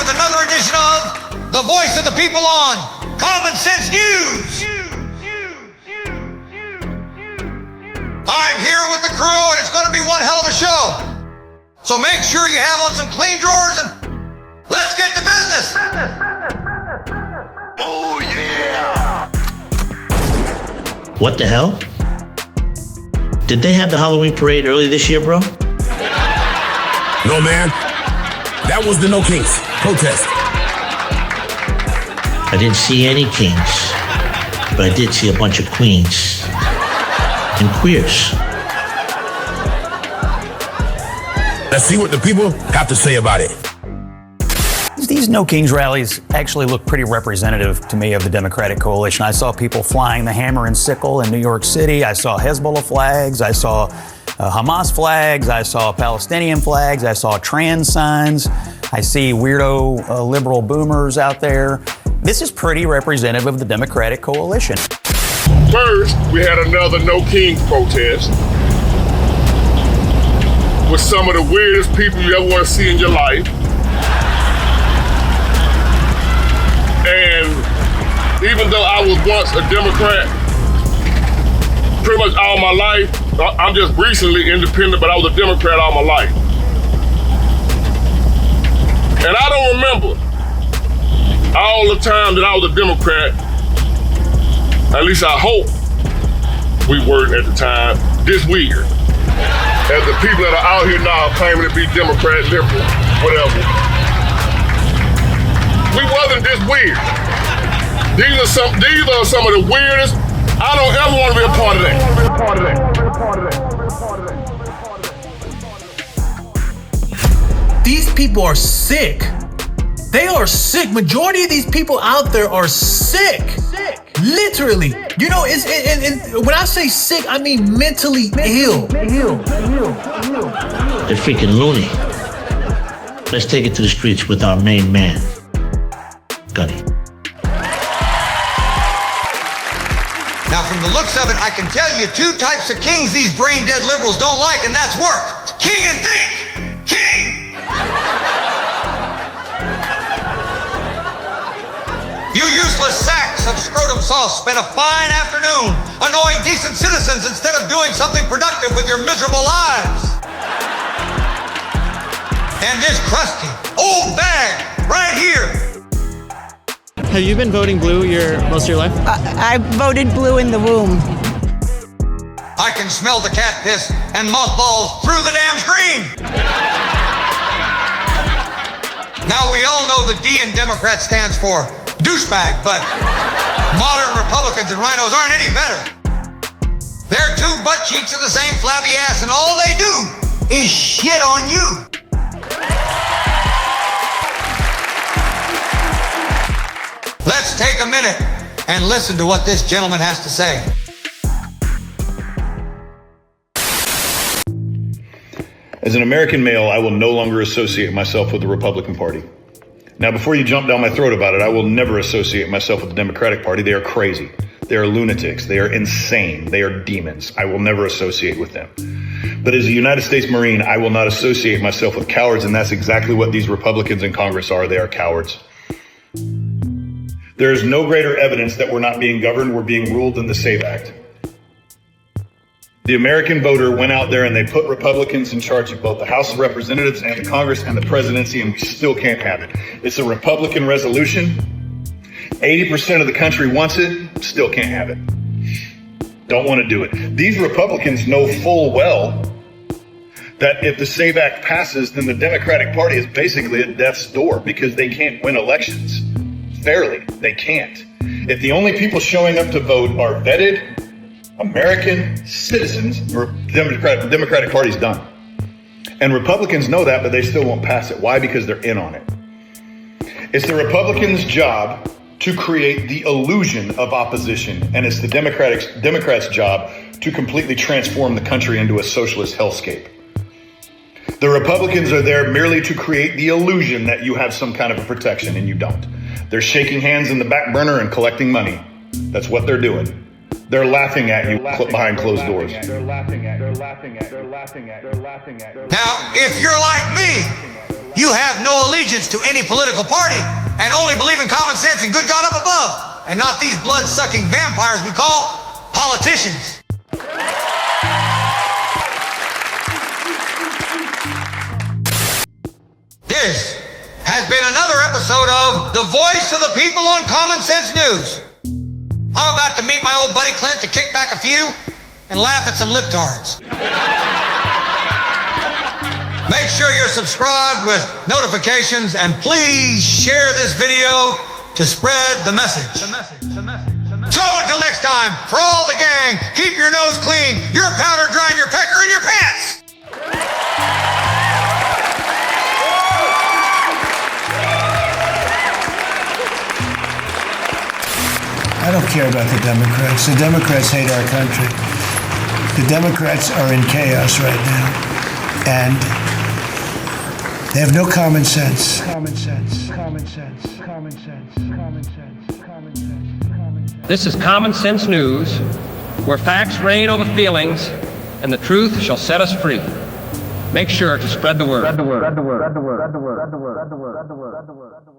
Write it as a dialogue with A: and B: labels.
A: with another edition of The Voice of the People on Common Sense News. I'm here with the crew, and it's going to be one hell of a show. So make sure you have on some clean drawers, and let's get to business. Oh, yeah.
B: What the hell? Did they have the Halloween parade early this year, bro?
C: No, man. That was the No Kings protest.
B: I didn't see any kings, but I did see a bunch of queens and queers.
C: Let's see what the people have to say about it.
D: These No Kings rallies actually look pretty representative to me of the Democratic coalition. I saw people flying the hammer and sickle in New York City. I saw Hezbollah flags. I saw Hamas flags. I saw Palestinian flags. I saw trans signs. I see weirdo liberal boomers out there. This is pretty representative of the Democratic coalition.
E: First, we had another No Kings protest with some of the weirdest people you ever want to see in your life. And even though I was once a Democrat pretty much all my life, I'm just recently independent, but I was a Democrat all my life. And I don't remember all the time that I was a Democrat, at least I hope we weren't at the time, this weird. As the people that are out here now claiming to be Democrat, liberal, whatever. We wasn't this weird. These are some of the weirdest. I don't ever want to be a part of that.
F: These people are sick. They are sick. Majority of these people out there are sick. Literally. You know, and when I say sick, I mean mentally ill.
B: They're freaking loony. Let's take it to the streets with our main man, Gunny.
A: Now, from the looks of it, I can tell you two types of kings these brain-dead liberals don't like, and that's work. King and think. King. You useless sacks of scrotum sauce spent a fine afternoon annoying decent citizens instead of doing something productive with your miserable lives. And this crusty old bag right here.
G: Have you been voting blue most of your life?
H: I voted blue in the womb.
A: I can smell the cat piss and mothballs through the damn screen. Now we all know the D in Democrat stands for douchebag, but modern Republicans and rhinos aren't any better. They're two butt cheeks of the same flabby ass, and all they do is shit on you. Let's take a minute and listen to what this gentleman has to say.
I: As an American male, I will no longer associate myself with the Republican Party. Now, before you jump down my throat about it, I will never associate myself with the Democratic Party. They are crazy. They are lunatics. They are insane. They are demons. I will never associate with them. But as a United States Marine, I will not associate myself with cowards, and that's exactly what these Republicans in Congress are. They are cowards. There is no greater evidence that we're not being governed, we're being ruled than the SAVE Act. The American voter went out there and they put Republicans in charge of both the House of Representatives and the Congress and the presidency, and we still can't have it. It's a Republican resolution. 80% of the country wants it, still can't have it. Don't want to do it. These Republicans know full well that if the SAVE Act passes, then the Democratic Party is basically at death's door because they can't win elections fairly. They can't. If the only people showing up to vote are vetted American citizens, the Democratic Party's done. And Republicans know that, but they still won't pass it. Why? Because they're in on it. It's the Republicans' job to create the illusion of opposition, and it's the Democrats' job to completely transform the country into a socialist hellscape. The Republicans are there merely to create the illusion that you have some kind of a protection, and you don't. They're shaking hands in the back burner and collecting money. That's what they're doing. They're laughing at you behind closed doors.
A: Now, if you're like me, you have no allegiance to any political party and only believe in common sense and good God up above, and not these blood-sucking vampires we call politicians. This has been another episode of The Voice of the People on Common Sense News. I'm about to meet my old buddy Clint to kick back a few and laugh at some libtards. Make sure you're subscribed with notifications, and please share this video to spread the message. So until next time, for all the gang, keep your nose clean, your powder dry, and your pecker in your pants.
J: I don't care about the Democrats. The Democrats hate our country. The Democrats are in chaos right now. And they have no common sense. Common sense. Common sense. Common sense. Common sense. Common sense. Common sense.
K: This is Common Sense News, where facts reign over feelings, and the truth shall set us free. Make sure to spread the word. Spread the word. Spread the word. Spread the word. Spread the word. Spread the word. Spread the word.